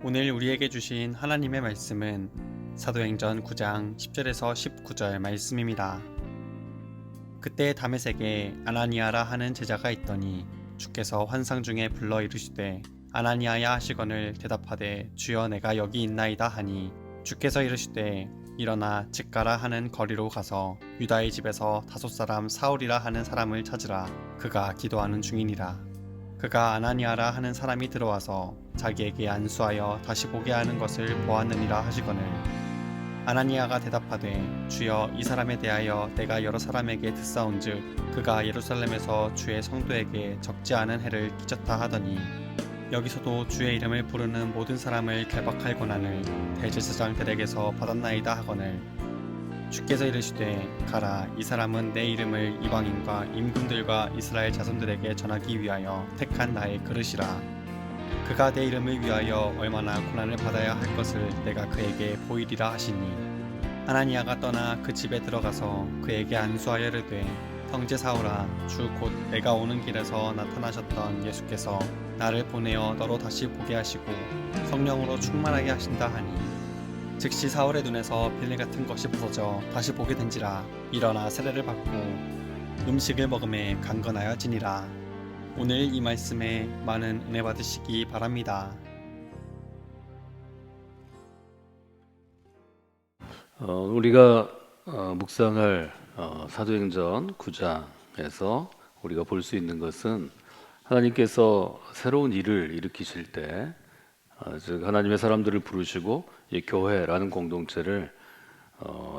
오늘 우리에게 주신 하나님의 말씀은 사도행전 9장 10절에서 19절 말씀입니다. 그때 다메섹에 아나니아라 하는 제자가 있더니 주께서 환상 중에 불러 이르시되 아나니아야 하시거늘 대답하되 주여 내가 여기 있나이다 하니 주께서 이르시되 일어나 직가라 하는 거리로 가서 유다의 집에서 다섯 사람 사울이라 하는 사람을 찾으라. 그가 기도하는 중이니라. 그가 아나니아라 하는 사람이 들어와서 자기에게 안수하여 다시 보게 하는 것을 보았느니라 하시거늘 아나니아가 대답하되 주여 이 사람에 대하여 내가 여러 사람에게 듣사온즉 그가 예루살렘에서 주의 성도에게 적지 않은 해를 끼쳤다 하더니 여기서도 주의 이름을 부르는 모든 사람을 결박할 권한을 대제사장들에게서 받았나이다 하거늘 주께서 이르시되 가라. 이 사람은 내 이름을 이방인과 임금들과 이스라엘 자손들에게 전하기 위하여 택한 나의 그릇이라. 그가 내 이름을 위하여 얼마나 고난을 받아야 할 것을 내가 그에게 보이리라 하시니 아나니아가 떠나 그 집에 들어가서 그에게 안수하여 이르되 형제 사울아, 주 곧 내가 오는 길에서 나타나셨던 예수께서 나를 보내어 너로 다시 보게 하시고 성령으로 충만하게 하신다 하니 즉시 사울의 눈에서 비늘 같은 것이 부서져 다시 보게 된지라. 일어나 세례를 받고 음식을 먹음에 강건하여지니라. 오늘 이 말씀에 많은 은혜 받으시기 바랍니다. 우리가 묵상할 사도행전 9장에서 우리가 볼 수 있는 것은 하나님께서 새로운 일을 일으키실 때 즉 하나님의 사람들을 부르시고 이 교회라는 공동체를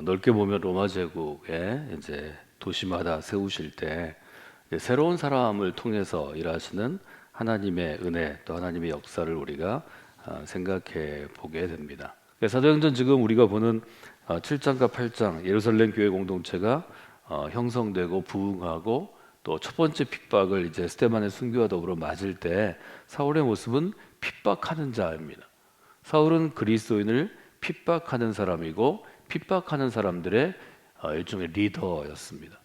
넓게 보면 로마 제국의 이제 도시마다 세우실 때 새로운 사람을 통해서 일하시는 하나님의 은혜 또 하나님의 역사를 우리가 생각해 보게 됩니다. 사도행전 지금 우리가 보는 7장과 8장 예루살렘 교회 공동체가 형성되고 부흥하고 또 첫 번째 핍박을 이제 스데반의 순교와 더불어 맞을 때 사울의 모습은 핍박하는 자입니다. 사울은 그리스도인을 핍박하는 사람이고 핍박하는 사람들의 일종의 리더였습니다.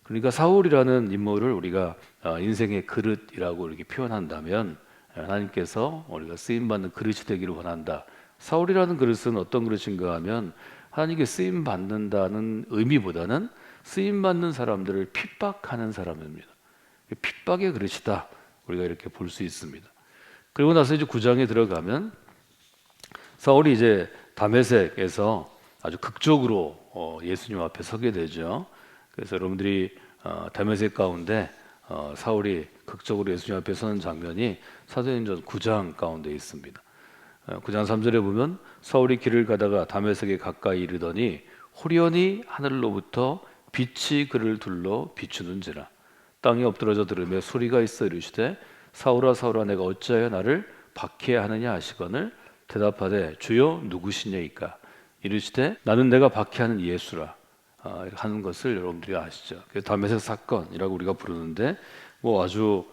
그러니까 사울이라는 인물을 우리가 인생의 그릇이라고 이렇게 표현한다면 하나님께서 우리가 쓰임받는 그릇이 되기를 원한다. 사울이라는 그릇은 어떤 그릇인가 하면 하나님께 쓰임받는다는 의미보다는 쓰임받는 사람들을 핍박하는 사람입니다. 핍박의 그릇이다. 우리가 이렇게 볼 수 있습니다. 그리고 나서 이제 9장에 들어가면 사울이 이제 다메섹에서 아주 극적으로 예수님 앞에 서게 되죠. 그래서 여러분들이 다메섹 가운데 사울이 극적으로 예수님 앞에 서는 장면이 사도행전 9장 가운데 있습니다. 9장 3절에 보면 사울이 길을 가다가 다메섹에 가까이 이르더니 호련히 하늘로부터 빛이 그를 둘러 비추는지라. 땅에 엎드러져 들으며 소리가 있어 이르시되 사울아 사울아 내가 어찌하여 나를 박해하느냐 하시거늘 대답하되 주여 누구시냐이까. 이르시되 나는 내가 박해하는 예수라 하는 것을 여러분들이 아시죠. 다메섹 사건이라고 우리가 부르는데 아주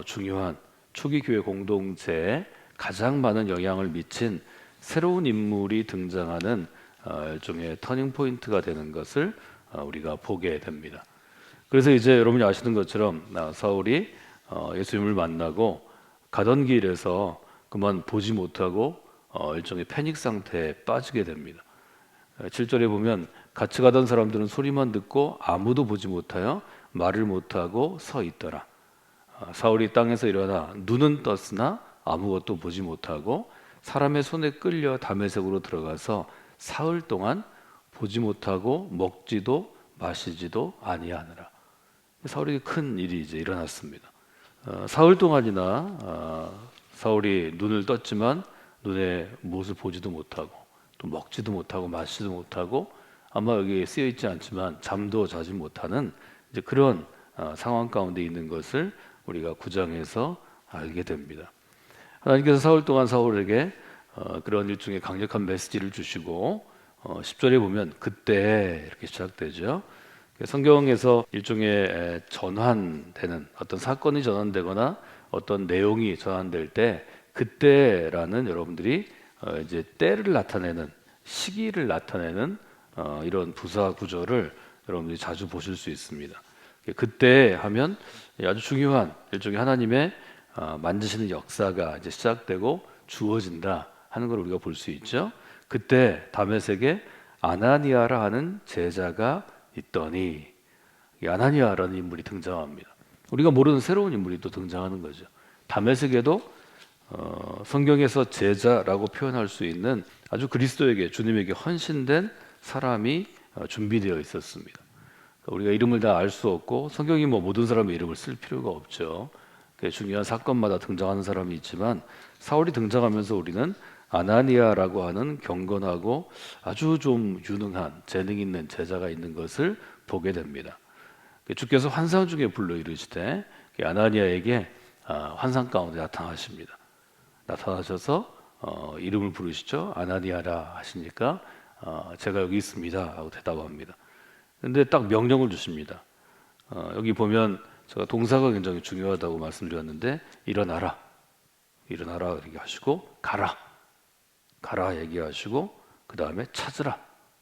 중요한 초기 교회 공동체에 가장 많은 영향을 미친 새로운 인물이 등장하는 일종의 터닝 포인트가 되는 것을 우리가 보게 됩니다. 그래서 이제 여러분이 아시는 것처럼 사울이 예수님을 만나고 가던 길에서 그만 보지 못하고 일종의 패닉 상태에 빠지게 됩니다. 7절에 보면 같이 가던 사람들은 소리만 듣고 아무도 보지 못하여 말을 못하고 서 있더라. 사울이 땅에서 일어나 눈은 떴으나 아무것도 보지 못하고 사람의 손에 끌려 다메섹으로 들어가서 사흘 동안 보지 못하고 먹지도 마시지도 아니하느라. 사울에게 큰 일이 이제 일어났습니다. 사흘 동안이나 사울이 눈을 떴지만 눈에 무엇을 보지도 못하고 또 먹지도 못하고 마시지도 못하고 아마 여기에 쓰여 있지 않지만 잠도 자지 못하는 이제 그런 상황 가운데 있는 것을 우리가 9장에서 알게 됩니다. 하나님께서 사흘 동안 사울에게 그런 일종의 강력한 메시지를 주시고 10절에 보면 그때 이렇게 시작되죠. 성경에서 일종의 전환되는 어떤 사건이 전환되거나 어떤 내용이 전환될 때 그때라는 여러분들이 이제 때를 나타내는 시기를 나타내는 이런 부사 구조를 여러분들이 자주 보실 수 있습니다. 그때 하면 아주 중요한 일종의 하나님의 만드시는 역사가 이제 시작되고 주어진다 하는 걸 우리가 볼 수 있죠. 그때 다메섹에 아나니아라 하는 제자가 있더니, 이 아나니아라는 인물이 등장합니다. 우리가 모르는 새로운 인물이 또 등장하는 거죠. 다메섹에도 성경에서 제자라고 표현할 수 있는 아주 그리스도에게, 주님에게 헌신된 사람이 준비되어 있었습니다. 우리가 이름을 다 알 수 없고 성경이 뭐 모든 사람의 이름을 쓸 필요가 없죠. 중요한 사건마다 등장하는 사람이 있지만 사울이 등장하면서 우리는 아나니아라고 하는 경건하고 아주 좀 유능한 재능 있는 제자가 있는 것을 보게 됩니다. 주께서 환상 중에 불러 이르시되 아나니아에게 환상 가운데 나타나십니다. 나타나셔서 이름을 부르시죠. 아나니아라 하시니까 제가 여기 있습니다 하고 대답합니다. 근데 딱 명령을 주십니다. 여기 보면 제가 동사가 굉장히 중요하다고 말씀드렸는데 일어나라 이렇게 하시고 가라 얘기하시고 그 다음에 찾으라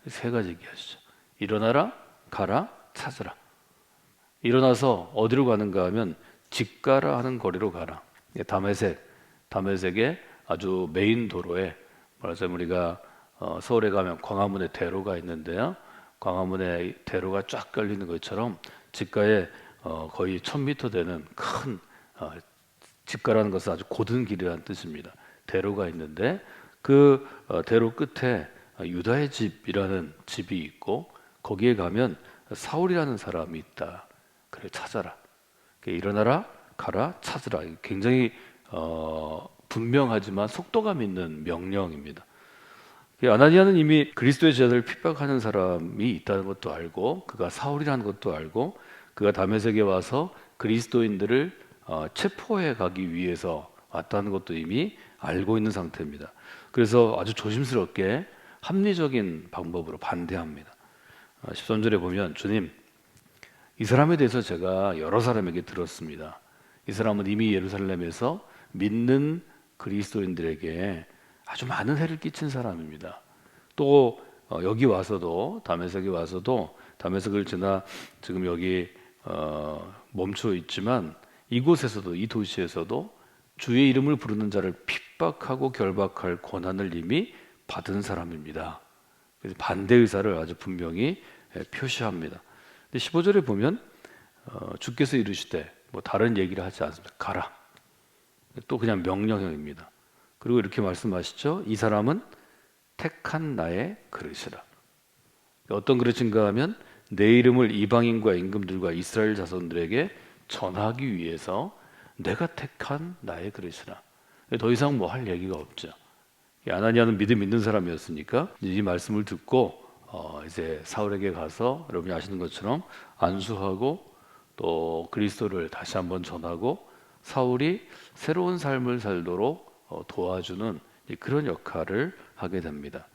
세 가지 얘기하시죠. 일어나라, 가라, 찾으라. 일어나서 어디로 가는가 하면 직가라 하는 거리로 가라. 다메섹의 아주 메인 도로에, 말하자면 우리가 서울에 가면 광화문에 대로가 있는데요. 광화문에 대로가 쫙 깔리는 것처럼 직가에 거의 1000m 되는 큰 직가라는 것은 아주 곧은 길이라는 뜻입니다. 대로가 있는데 그 대로 끝에 유다의 집이라는 집이 있고 거기에 가면 사울이라는 사람이 있다. 그래 찾아라. 일어나라, 가라, 찾으라. 굉장히 분명하지만 속도감 있는 명령입니다. 아나니아는 이미 그리스도의 제자들을 핍박하는 사람이 있다는 것도 알고 그가 사울이라는 것도 알고 그가 다메섹에 와서 그리스도인들을 체포해 가기 위해서 왔다는 것도 이미 알고 있는 상태입니다. 그래서 아주 조심스럽게 합리적인 방법으로 반대합니다. 13절에 보면 주님, 이 사람에 대해서 제가 여러 사람에게 들었습니다. 이 사람은 이미 예루살렘에서 믿는 그리스도인들에게 아주 많은 해를 끼친 사람입니다. 또 여기 와서도 다메섹에 와서도 다메섹을 지나 지금 여기 멈춰 있지만 이곳에서도 이 도시에서도 주의 이름을 부르는 자를 핍박하고 결박할 권한을 이미 받은 사람입니다. 그래서 반대 의사를 아주 분명히 표시합니다. 근데 15절에 보면 주께서 이르시되 뭐 다른 얘기를 하지 않습니다. 가라. 또 그냥 명령형입니다. 그리고 이렇게 말씀하시죠. 이 사람은 택한 나의 그릇이라. 어떤 그릇인가 하면 내 이름을 이방인과 임금들과 이스라엘 자손들에게 전하기 위해서 내가 택한 나의 그릇이라. 더 이상 뭐 할 얘기가 없죠. 아나니아는 믿음 있는 사람이었으니까 이 말씀을 듣고 이제 사울에게 가서 여러분이 아시는 것처럼 안수하고 또 그리스도를 다시 한번 전하고 사울이 새로운 삶을 살도록 도와주는 그런 역할을 하게 됩니다.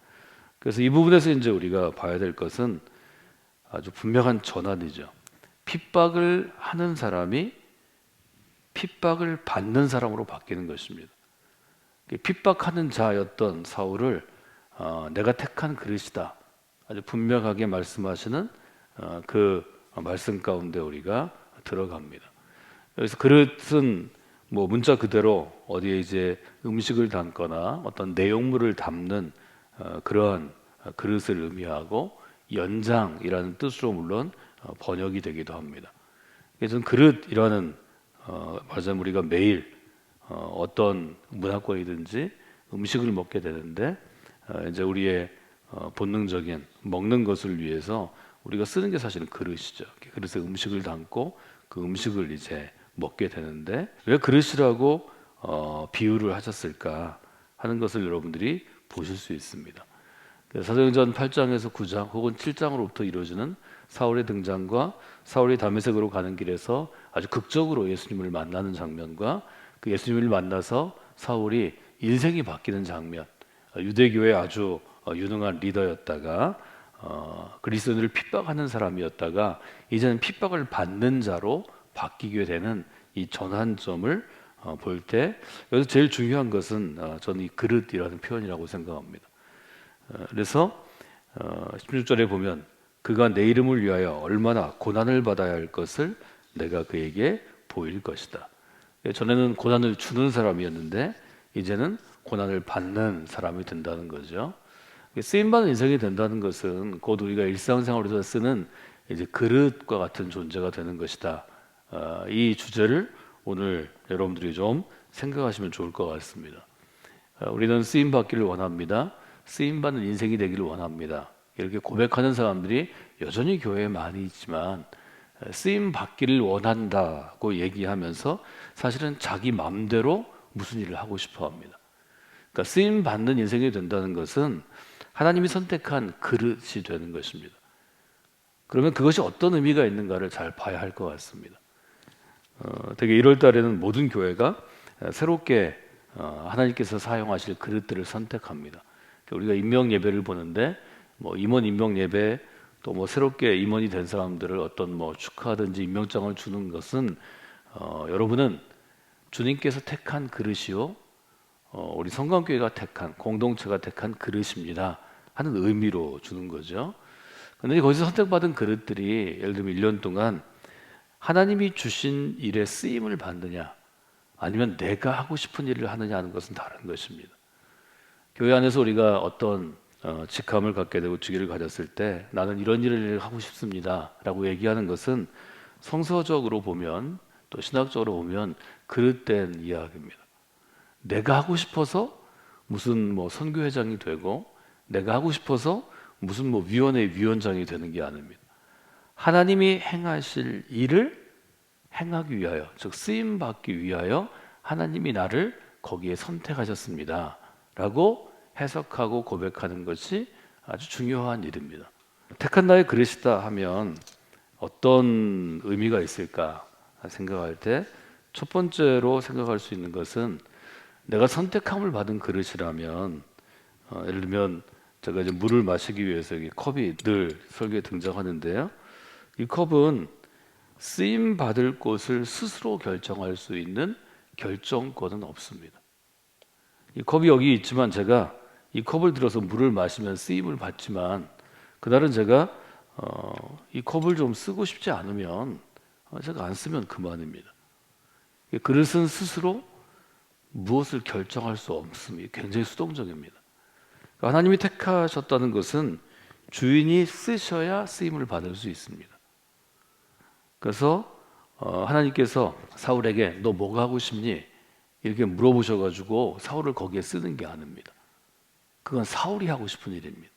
그래서 이 부분에서 이제 우리가 봐야 될 것은 아주 분명한 전환이죠. 핍박을 하는 사람이 핍박을 받는 사람으로 바뀌는 것입니다. 핍박하는 자였던 사울을 내가 택한 그릇이다. 아주 분명하게 말씀하시는 그 말씀 가운데 우리가 들어갑니다. 여기서 그릇은 뭐 문자 그대로 어디에 이제 음식을 담거나 어떤 내용물을 담는 그러한 그릇을 의미하고 연장이라는 뜻으로 물론 번역이 되기도 합니다. 그래서 그릇이라는 말하자면 우리가 매일 어떤 문화권이든지 음식을 먹게 되는데 이제 우리의 본능적인 먹는 것을 위해서 우리가 쓰는 게 사실은 그릇이죠. 그릇에 음식을 담고 그 음식을 이제 먹게 되는데 왜 그릇이라고 비유를 하셨을까 하는 것을 여러분들이 보실 수 있습니다. 사도행전 8장에서 9장 혹은 7장으로부터 이루어지는 사울의 등장과 사울이 다메섹으로 가는 길에서 아주 극적으로 예수님을 만나는 장면과 그 예수님을 만나서 사울이 인생이 바뀌는 장면, 유대교의 아주 유능한 리더였다가 그리스도인들을 핍박하는 사람이었다가 이제는 핍박을 받는 자로 바뀌게 되는 이 전환점을 볼 때 여기서 제일 중요한 것은 저는 이 그릇이라는 표현이라고 생각합니다. 그래서 16절에 보면 그가 내 이름을 위하여 얼마나 고난을 받아야 할 것을 내가 그에게 보일 것이다. 전에는 고난을 주는 사람이었는데 이제는 고난을 받는 사람이 된다는 거죠. 쓰임받는 인생이 된다는 것은 곧 우리가 일상생활에서 쓰는 이제 그릇과 같은 존재가 되는 것이다. 이 주제를 오늘 여러분들이 좀 생각하시면 좋을 것 같습니다. 우리는 쓰임 받기를 원합니다. 쓰임 받는 인생이 되기를 원합니다. 이렇게 고백하는 사람들이 여전히 교회에 많이 있지만 쓰임 받기를 원한다고 얘기하면서 사실은 자기 맘대로 무슨 일을 하고 싶어 합니다. 그러니까 쓰임 받는 인생이 된다는 것은 하나님이 선택한 그릇이 되는 것입니다. 그러면 그것이 어떤 의미가 있는가를 잘 봐야 할 것 같습니다. 되게 1월 달에는 모든 교회가 새롭게 하나님께서 사용하실 그릇들을 선택합니다. 우리가 임명 예배를 보는데 뭐 임원 임명 예배 또 뭐 새롭게 임원이 된 사람들을 어떤 뭐 축하든지 임명장을 주는 것은 여러분은 주님께서 택한 그릇이요 우리 성강교회가 택한 공동체가 택한 그릇입니다 하는 의미로 주는 거죠. 그런데 거기서 선택받은 그릇들이 예를 들면 1년 동안 하나님이 주신 일에 쓰임을 받느냐 아니면 내가 하고 싶은 일을 하느냐 하는 것은 다른 것입니다. 교회 안에서 우리가 어떤 직함을 갖게 되고 직위를 가졌을 때 나는 이런 일을 하고 싶습니다 라고 얘기하는 것은 성서적으로 보면 또 신학적으로 보면 그릇된 이야기입니다. 내가 하고 싶어서 무슨 뭐 선교회장이 되고 내가 하고 싶어서 무슨 뭐 위원회 위원장이 되는 게 아닙니다. 하나님이 행하실 일을 행하기 위하여 즉 쓰임 받기 위하여 하나님이 나를 거기에 선택하셨습니다 라고 해석하고 고백하는 것이 아주 중요한 일입니다. 택한 나의 그릇이다 하면 어떤 의미가 있을까 생각할 때 첫 번째로 생각할 수 있는 것은 내가 선택함을 받은 그릇이라면 예를 들면 제가 이제 물을 마시기 위해서 이 컵이 늘 설교에 등장하는데요. 이 컵은 쓰임 받을 곳을 스스로 결정할 수 있는 결정권은 없습니다. 이 컵이 여기 있지만 제가 이 컵을 들어서 물을 마시면 쓰임을 받지만 그날은 제가 이 컵을 좀 쓰고 싶지 않으면 제가 안 쓰면 그만입니다. 이 그릇은 스스로 무엇을 결정할 수 없습니다. 굉장히 수동적입니다. 그러니까 하나님이 택하셨다는 것은 주인이 쓰셔야 쓰임을 받을 수 있습니다. 그래서 하나님께서 사울에게 너 뭐가 하고 싶니? 이렇게 물어보셔가지고 사울을 거기에 쓰는 게 아닙니다. 그건 사울이 하고 싶은 일입니다.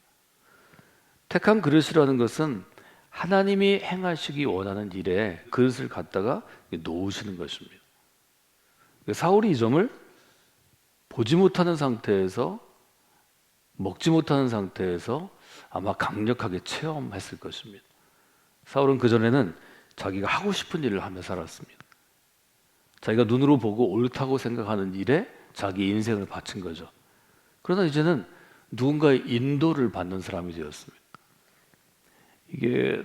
택한 그릇이라는 것은 하나님이 행하시기 원하는 일에 그릇을 갖다가 놓으시는 것입니다. 사울이 이 점을 보지 못하는 상태에서 먹지 못하는 상태에서 아마 강력하게 체험했을 것입니다. 사울은 그전에는 자기가 하고 싶은 일을 하며 살았습니다. 자기가 눈으로 보고 옳다고 생각하는 일에 자기 인생을 바친 거죠. 그러나 이제는 누군가의 인도를 받는 사람이 되었습니다. 이게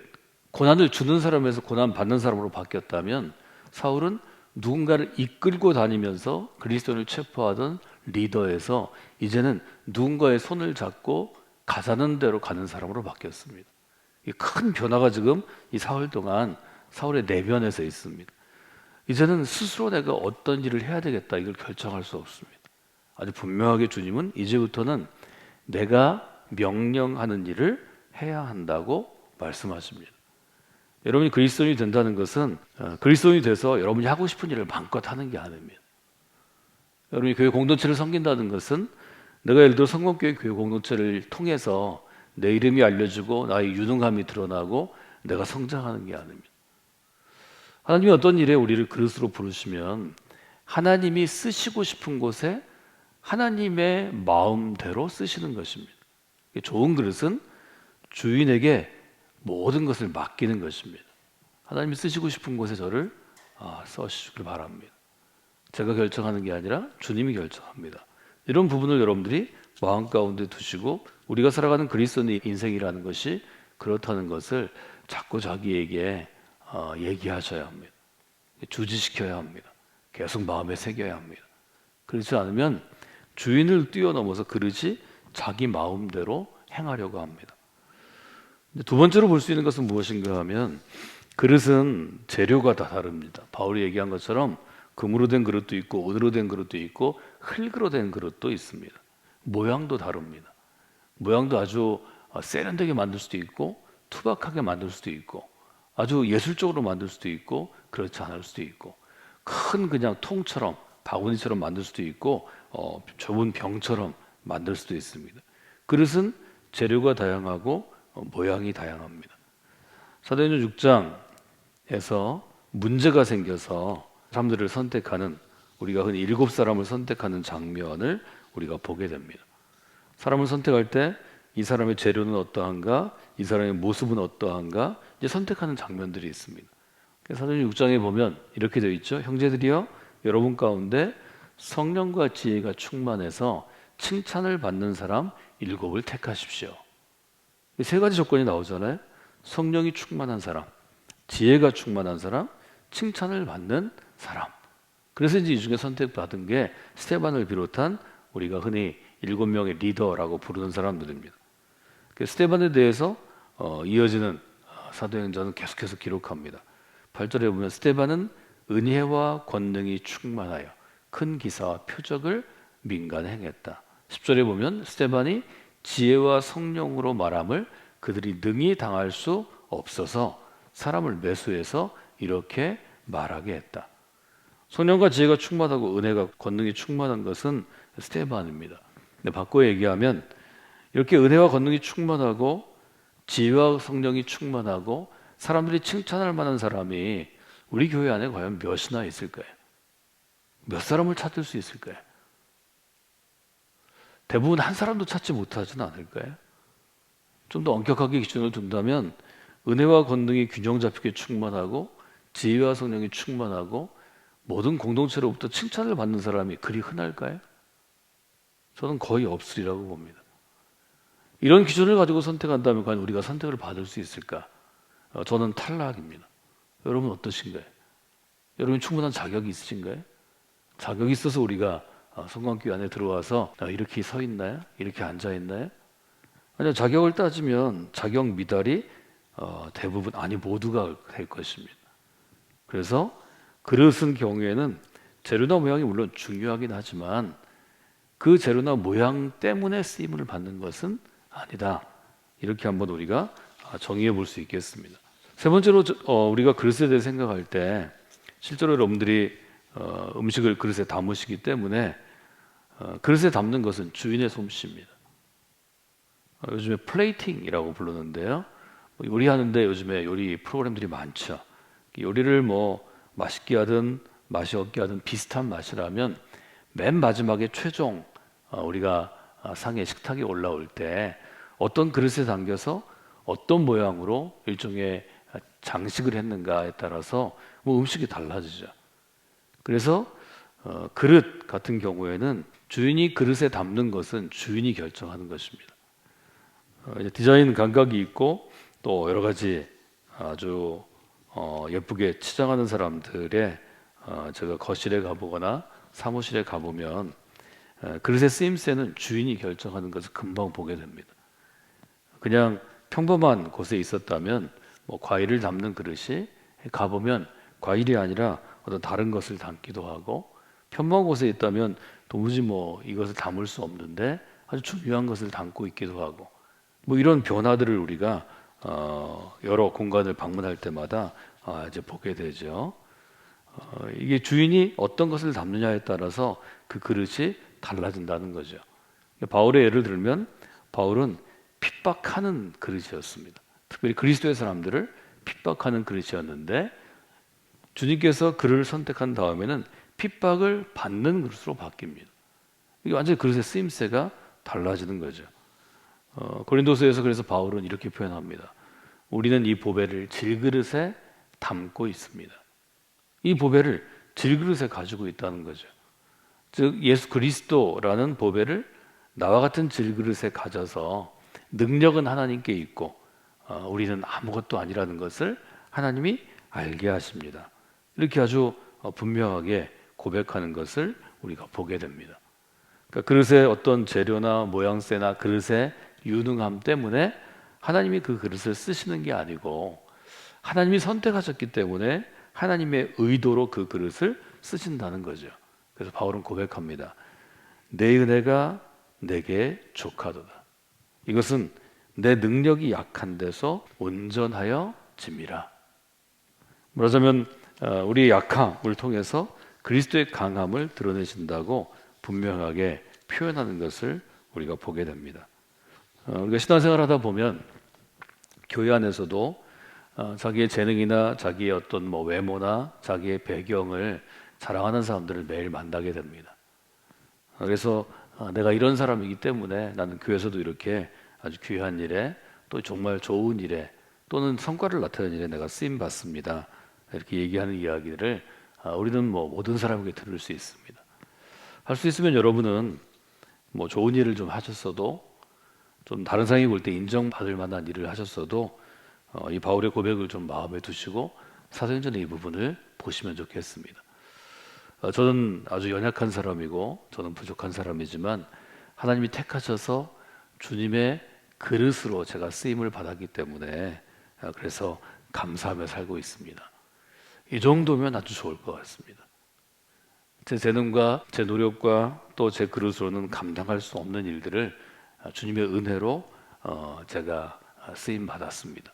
고난을 주는 사람에서 고난 받는 사람으로 바뀌었다면 사울은 누군가를 이끌고 다니면서 그리스도인을 체포하던 리더에서 이제는 누군가의 손을 잡고 가자는 대로 가는 사람으로 바뀌었습니다. 이 큰 변화가 지금 이 사흘 동안 사울의 내면에서 있습니다. 이제는 스스로 내가 어떤 일을 해야 되겠다 이걸 결정할 수 없습니다. 아주 분명하게 주님은 이제부터는 내가 명령하는 일을 해야 한다고 말씀하십니다. 여러분이 그리스도인이 된다는 것은 그리스도인이 돼서 여러분이 하고 싶은 일을 마음껏 하는 게 아닙니다. 여러분이 교회 공동체를 섬긴다는 것은 내가 예를 들어 성공교회 교회 공동체를 통해서 내 이름이 알려지고 나의 유능함이 드러나고 내가 성장하는 게 아닙니다. 하나님이 어떤 일에 우리를 그릇으로 부르시면 하나님이 쓰시고 싶은 곳에 하나님의 마음대로 쓰시는 것입니다. 좋은 그릇은 주인에게 모든 것을 맡기는 것입니다. 하나님이 쓰시고 싶은 곳에 저를 써주시길 바랍니다. 제가 결정하는 게 아니라 주님이 결정합니다. 이런 부분을 여러분들이 마음 가운데 두시고 우리가 살아가는 그리스도인의 인생이라는 것이 그렇다는 것을 자꾸 자기에게 얘기하셔야 합니다. 주지시켜야 합니다. 계속 마음에 새겨야 합니다. 그렇지 않으면 주인을 뛰어넘어서 그릇이 자기 마음대로 행하려고 합니다. 두 번째로 볼 수 있는 것은 무엇인가 하면 그릇은 재료가 다 다릅니다. 바울이 얘기한 것처럼 금으로 된 그릇도 있고 은으로 된 그릇도 있고 흙으로 된 그릇도 있습니다. 모양도 다릅니다. 모양도 아주 세련되게 만들 수도 있고 투박하게 만들 수도 있고 아주 예술적으로 만들 수도 있고 그렇지 않을 수도 있고 큰 그냥 통처럼 바구니처럼 만들 수도 있고 좁은 병처럼 만들 수도 있습니다. 그릇은 재료가 다양하고 모양이 다양합니다. 사도행전 6장에서 문제가 생겨서 사람들을 선택하는 우리가 흔히 7사람을 선택하는 장면을 우리가 보게 됩니다. 사람을 선택할 때 이 사람의 재료는 어떠한가, 이 사람의 모습은 어떠한가 이제 선택하는 장면들이 있습니다. 사도행전 6장에 보면 이렇게 되어 있죠. 형제들이여 여러분 가운데 성령과 지혜가 충만해서 칭찬을 받는 사람 7을 택하십시오. 세 가지 조건이 나오잖아요. 성령이 충만한 사람, 지혜가 충만한 사람, 칭찬을 받는 사람. 그래서 이제 이 중에 선택받은 게 스데반을 비롯한 우리가 흔히 7명의 리더라고 부르는 사람들입니다. 스데반에 대해서 이어지는 사도행전은 계속해서 기록합니다. 8절에 보면 스데반은 은혜와 권능이 충만하여 큰 기사와 표적을 민간에 행했다. 10절에 보면 스데반이 지혜와 성령으로 말함을 그들이 능히 당할 수 없어서 사람을 매수해서 이렇게 말하게 했다. 성령과 지혜가 충만하고 은혜가 권능이 충만한 것은 스데반입니다. 근데 바꿔 얘기하면 이렇게 은혜와 권능이 충만하고 지혜와 성령이 충만하고 사람들이 칭찬할 만한 사람이 우리 교회 안에 과연 몇이나 있을까요? 몇 사람을 찾을 수 있을까요? 대부분 한 사람도 찾지 못하지는 않을까요? 좀 더 엄격하게 기준을 둔다면 은혜와 권능이 균형 잡히게 충만하고 지혜와 성령이 충만하고 모든 공동체로부터 칭찬을 받는 사람이 그리 흔할까요? 저는 거의 없으리라고 봅니다. 이런 기준을 가지고 선택한다면 과연 우리가 선택을 받을 수 있을까? 저는 탈락입니다. 여러분 어떠신가요? 여러분 충분한 자격이 있으신가요? 자격이 있어서 우리가 성광교회 안에 들어와서 이렇게 서 있나요? 이렇게 앉아 있나요? 아니요, 자격을 따지면 자격 미달이 대부분 아니 모두가 될 것입니다. 그래서 그릇은 경우에는 재료나 모양이 물론 중요하긴 하지만 그 재료나 모양 때문에 쓰임을 받는 것은 아니다. 이렇게 한번 우리가 정의해 볼 수 있겠습니다. 세 번째로 우리가 그릇에 대해 생각할 때 실제로 여러분들이 음식을 그릇에 담으시기 때문에 그릇에 담는 것은 주인의 솜씨입니다. 요즘에 플레이팅이라고 부르는데요. 요리하는데 요즘에 요리 프로그램들이 많죠. 요리를 뭐 맛있게 하든 맛이 없게 하든 비슷한 맛이라면 맨 마지막에 최종 우리가 상에 식탁에 올라올 때 어떤 그릇에 담겨서 어떤 모양으로 일종의 장식을 했는가에 따라서 뭐 음식이 달라지죠. 그래서 그릇 같은 경우에는 주인이 그릇에 담는 것은 주인이 결정하는 것입니다. 디자인 감각이 있고 또 여러 가지 아주 예쁘게 치장하는 사람들의 제가 거실에 가보거나 사무실에 가보면 그릇의 쓰임새는 주인이 결정하는 것을 금방 보게 됩니다. 그냥 평범한 곳에 있었다면 뭐 과일을 담는 그릇이 가보면 과일이 아니라 어떤 다른 것을 담기도 하고 평범한 곳에 있다면 도무지 뭐 이것을 담을 수 없는데 아주 중요한 것을 담고 있기도 하고 뭐 이런 변화들을 우리가 여러 공간을 방문할 때마다 이제 보게 되죠. 이게 주인이 어떤 것을 담느냐에 따라서 그 그릇이 달라진다는 거죠. 바울의 예를 들면 바울은 핍박하는 그릇이었습니다. 특별히 그리스도의 사람들을 핍박하는 그릇이었는데 주님께서 그를 선택한 다음에는 핍박을 받는 그릇으로 바뀝니다. 이게 완전히 그릇의 쓰임새가 달라지는 거죠. 고린도서에서 그래서 바울은 이렇게 표현합니다. 우리는 이 보배를 질그릇에 담고 있습니다. 이 보배를 질그릇에 가지고 있다는 거죠. 즉 예수 그리스도라는 보배를 나와 같은 질그릇에 가져서 능력은 하나님께 있고 우리는 아무것도 아니라는 것을 하나님이 알게 하십니다. 이렇게 아주 분명하게 고백하는 것을 우리가 보게 됩니다. 그러니까 그릇의 어떤 재료나 모양새나 그릇의 유능함 때문에 하나님이 그 그릇을 쓰시는 게 아니고 하나님이 선택하셨기 때문에 하나님의 의도로 그 그릇을 쓰신다는 거죠. 그래서 바울은 고백합니다. 내 은혜가 내게 족하도다. 이것은 내 능력이 약한 데서 온전하여 짐이라. 말하자면 우리의 약함을 통해서 그리스도의 강함을 드러내신다고 분명하게 표현하는 것을 우리가 보게 됩니다. 우리가 신앙생활하다 보면 교회 안에서도 자기의 재능이나 자기의 어떤 외모나 자기의 배경을 자랑하는 사람들을 매일 만나게 됩니다. 그래서 내가 이런 사람이기 때문에 나는 교회에서도 이렇게 아주 귀한 일에 또 정말 좋은 일에 또는 성과를 나타내는 일에 내가 쓰임 받습니다. 이렇게 얘기하는 이야기들을 우리는 모든 사람에게 들을 수 있습니다. 할 수 있으면 여러분은 좋은 일을 좀 하셨어도 좀 다른 사람이 볼 때 인정받을 만한 일을 하셨어도 이 바울의 고백을 좀 마음에 두시고 사도행전의 이 부분을 보시면 좋겠습니다. 저는 아주 연약한 사람이고 저는 부족한 사람이지만 하나님이 택하셔서 주님의 그릇으로 제가 쓰임을 받았기 때문에 그래서 감사하며 살고 있습니다. 이 정도면 아주 좋을 것 같습니다. 제 재능과 제 노력과 또 제 그릇으로는 감당할 수 없는 일들을 주님의 은혜로 제가 쓰임 받았습니다.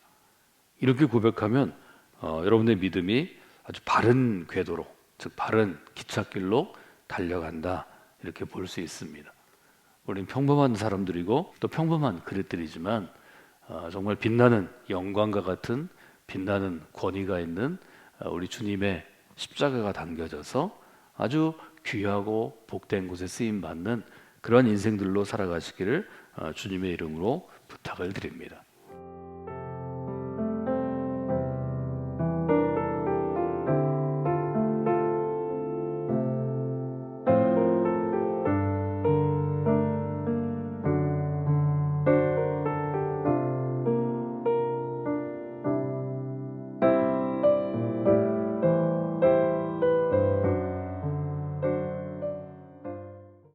이렇게 고백하면 여러분의 믿음이 아주 바른 궤도로, 즉 바른 기찻길로 달려간다, 이렇게 볼 수 있습니다. 우리는 평범한 사람들이고 또 평범한 그릇들이지만 정말 빛나는 영광과 같은 빛나는 권위가 있는 우리 주님의 십자가가 당겨져서 아주 귀하고 복된 곳에 쓰임 받는 그런 인생들로 살아가시기를 주님의 이름으로 부탁을 드립니다.